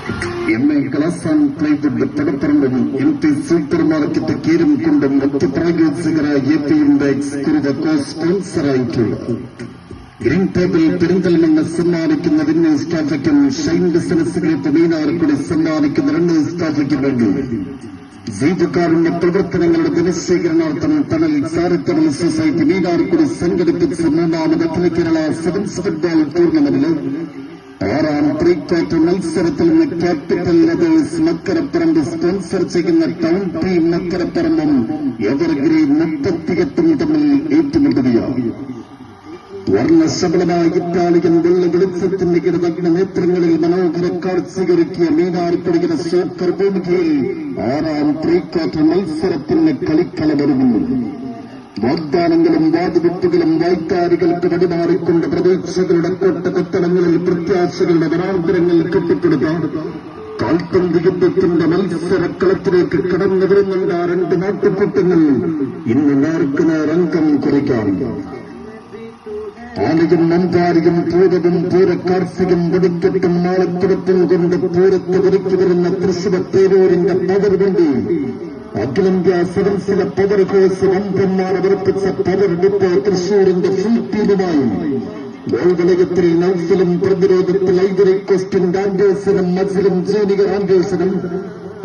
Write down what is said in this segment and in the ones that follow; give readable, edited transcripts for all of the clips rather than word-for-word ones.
MA Kalasan Plywood Padaparambam MP Super Market Kirim Kundam മറ്റ് പ്രായോജകരായ APM Bags കുറുവ സ്പോൺസറായിട്ടുള്ള ഗ്രീൻ ടേബിൾ പെരിന്തൽമണ്ണ സമ്മാനിക്കുന്ന വിന്നേഴ്സ് ട്രോഫിക്കും ഷൈൻ ബിസിനസ് ഗ്രൂപ്പ് മീനാർക്കുടി സമ്മാനിക്കുന്ന റണ്ണേഴ്സ് ട്രോഫിക്കും വേണ്ടി ജീവകാരുണ്യ പ്രവർത്തനങ്ങളുടെ ദിനശേഖരണാർത്ഥം തണൽ ചാരിറ്റബിൾ സൊസൈറ്റി മീനാർക്കുടി സംഘടിപ്പിച്ച മൂന്നാമത് അഖില കേരള സെവൻസ് ഫുട്ബോൾ ടൂർണമെന്റിൽ 6ാം പ്രീ ക്വാർട്ടർ മത്സരത്തിൽ നിന്ന് ക്യാപിറ്റൽ ലെതേഴ്സ് മക്കരപ്പറമ്പ് സ്പോൺസർ ചെയ്യുന്ന ടൗൺ ടീം മക്കരപ്പറമ്പും എവർഗ്രീൻ 38 തമ്മിൽ ഏറ്റുമുട്ടുകയാണ്. വർണ്ണശബളമായ ഇറ്റാലിയൻ വെള്ള വെളിച്ചത്തിന്റെ കിടന്ന നേത്രങ്ങളിൽ മനോഹര കാഴ്ചയൊരുക്കിയ മീനാർക്കുടിയുടെ സോക്കർ ഭൂമികയിൽ 6ാം പ്രീ ക്വാർട്ടർ മത്സരത്തിന് കളിക്കളമൊരുങ്ങുന്നു. വാഗ്ദാനങ്ങളും വാതുവിട്ടുകളും വായ്ത്താരികൾക്ക് വഴിമാറിക്കൊണ്ട് പ്രതീക്ഷകളുടെ കൊട്ടകൊത്തളങ്ങളിൽ പ്രത്യാശകളുടെ വനാന്തരങ്ങൾ കെട്ടിപ്പടുത്ത കാൽപന്ത് യുദ്ധത്തിന്റെ മത്സരക്കളത്തിലേക്ക് കടന്നു വരുന്നുണ്ട്. 2 നാട്ടുകൂട്ടങ്ങൾ ഇന്ന് നേർക്കുനേർ അംഗം കുറിക്കാം. ആനയും മന്ദാരിയും പൂരവും പൂരക്കാർഷികം വെടിക്കെട്ടും നാളെത്തുടത്തും കൊണ്ട് പൂരത്ത് ഒരുക്കി വരുന്ന തൃശ്ശൂർ പേരൂരിന്റെ പവർ വണ്ടി അഖിലേന്ത്യാ സെവൻസിലെ പവർ കോഴ്സ് വമ്പന്മാർ അവതരിപ്പിച്ച പവർ ഡിപ്പോ തൃശ്ശൂരിന്റെ ഫുൾ ടീമുമായി ഗോൾ വലയത്തിൽ നൌഫലും പ്രതിരോധത്തിൽ ഐവറി കോസ്റ്റിന്റെ ആൻഡേഴ്സനും മസിലും ജൂനിയർ ആൻഡേഴ്സനും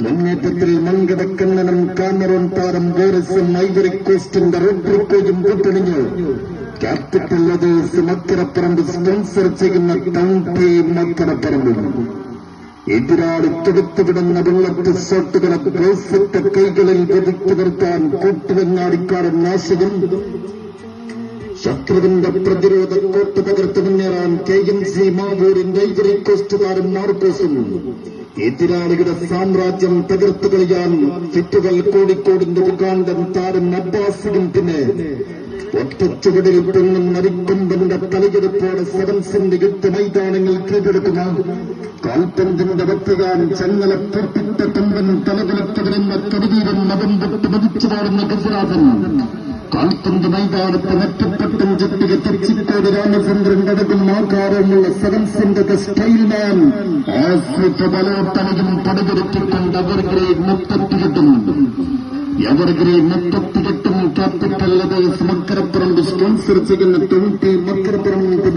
മുന്നേറ്റത്തിൽ മങ്കടക്കണ്ണനും കാമറോൺ താരം ബോറിസും ഐവറി കോസ്റ്റിന്റെ റോഡ്രിക്കോയും കൂട്ടണിഞ്ഞ് ക്യാപിറ്റൽ ലെതേഴ്സ് മക്കരപ്പറമ്പ് സ്പോൺസർ ചെയ്യുന്ന ടൗൺ ടീം മക്കരപ്പറമ്പും എതിരാളി തൊടുത്തുവിടുന്ന വെള്ളത്ത് ഷോട്ടുകളെ ബ്രേസിട്ട കൈകളിൽ വെതിച്ചു നിർത്താൻ കൂട്ടുവങ്ങാടിക്കാരൻ നാശവും ശത്രുവിന്റെ പ്രതിരോധ കോട്ട് തകർത്ത് മുന്നേറാൻ KMC മാവൂരിന്റെ ഐവറി കോസ്റ്റ് താരം മാർക്കോസും എതിരാളിയുടെ സാമ്രാജ്യം തകർത്തു കളിയാൻ ഫിറ്റുകൾ കോഴിക്കോടിന്റെ ഉഗാണ്ടൻ താരം അബ്ബാസിനും പിന്നെ ഒറ്റച്ചുവടിൽ പൊങ്ങും നരിക്കൊമ്പന്റെ തലയെടുപ്പോടെ സെവൻസിന്റെ യുദ്ധ മൈതാനങ്ങൾ കീഴടക്കുന്ന കാൽപന്തിന്റെ വത്തിയാൻ ചങ്ങല പൂർപ്പിട്ട കൊമ്പൻ തലകുലത്ത് വരുന്ന കരുവീരൻ മതം തൊട്ട് മതിച്ചു പാടുന്ന ഗജരാജൻ കാൽപന്ത് മൈതാനത്ത് നെറ്റപ്പെട്ടം ചുറ്റിക തെച്ചിക്കോട് രാമചന്ദ്രൻ അടകും ആകാരമുള്ള സെവൻസിന്റെ സ്റ്റൈൽ മാൻ ആശ്രിത ബലോട്ടനയും പടുതിരുത്തിക്കൊണ്ട് evergreen 38 evergreen 38 capital leathers Makkaraparamba sponsor ചെയ്യുന്ന ടൗൺ ടീം മക്കരപ്പറമ്പ്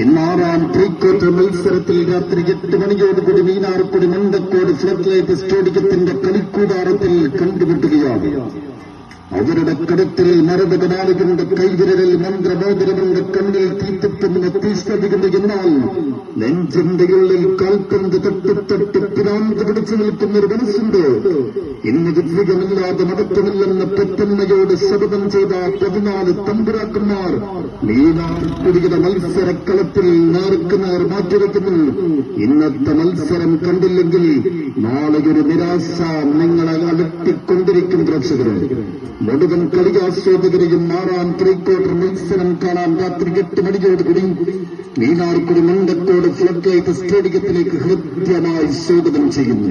ഇന്ന് 6ാം പ്രീ ക്വാർട്ടർ മത്സരത്തിൽ രാത്രി 8 മണിയോടുകൂടി മീനാർക്കുടി മണ്ടക്കോട് ഫ്ലഡ് ലൈറ്റ് സ്റ്റേഡിയത്തിന്റെ കളിക്കൂടാരത്തിൽ കണ്ടുമുട്ടുകയാണ്. അവരുടെ കടത്തിൽ മരതകനാളുകളുടെ കൈവിരലിൽ മന്ത്രമോദരമുണ്ട്. കണ്ണിൽ തീറ്റത്തുന്ന തീഷ്ണതയുണ്ട്. എന്നാൽ നെഞ്ചിന്റെ ഉള്ളിൽ കാൽപന്ത് തൊട്ട് പിരാന്ത് പിടിച്ചു നിൽക്കുന്നൊരു മനസ്സുണ്ട്. ഇന്ന് വിദ്വികമില്ലാതെ മടക്കമില്ലെന്ന് പെറ്റമ്മയോട് ശപഥം ചെയ്ത 14 തമ്പുരാക്കന്മാർ മീനാർക്കുടിയുടെ മത്സരക്കളത്തിൽ നേർക്കുനേർ മാറ്റിവെക്കുന്നു. ഇന്നത്തെ മത്സരം കണ്ടില്ലെങ്കിൽ നാളെയൊരു നിരാശ നിങ്ങളെ അലട്ടിക്കൊണ്ടിരിക്കും. പ്രേക്ഷകരെ മുഴുവൻ കളിയാസ്വാദകരെയും 6ാം പ്രീ ക്വാർട്ടർ മത്സരം കാണാൻ രാത്രി 8 മണിയോടുകൂടി മീനാർക്കുടി മണ്ടക്കോട് ഫ്ലഡ് ലൈറ്റ് സ്റ്റേഡിയത്തിലേക്ക് ഹൃദ്യമായി സ്വാഗതം ചെയ്യുന്നു.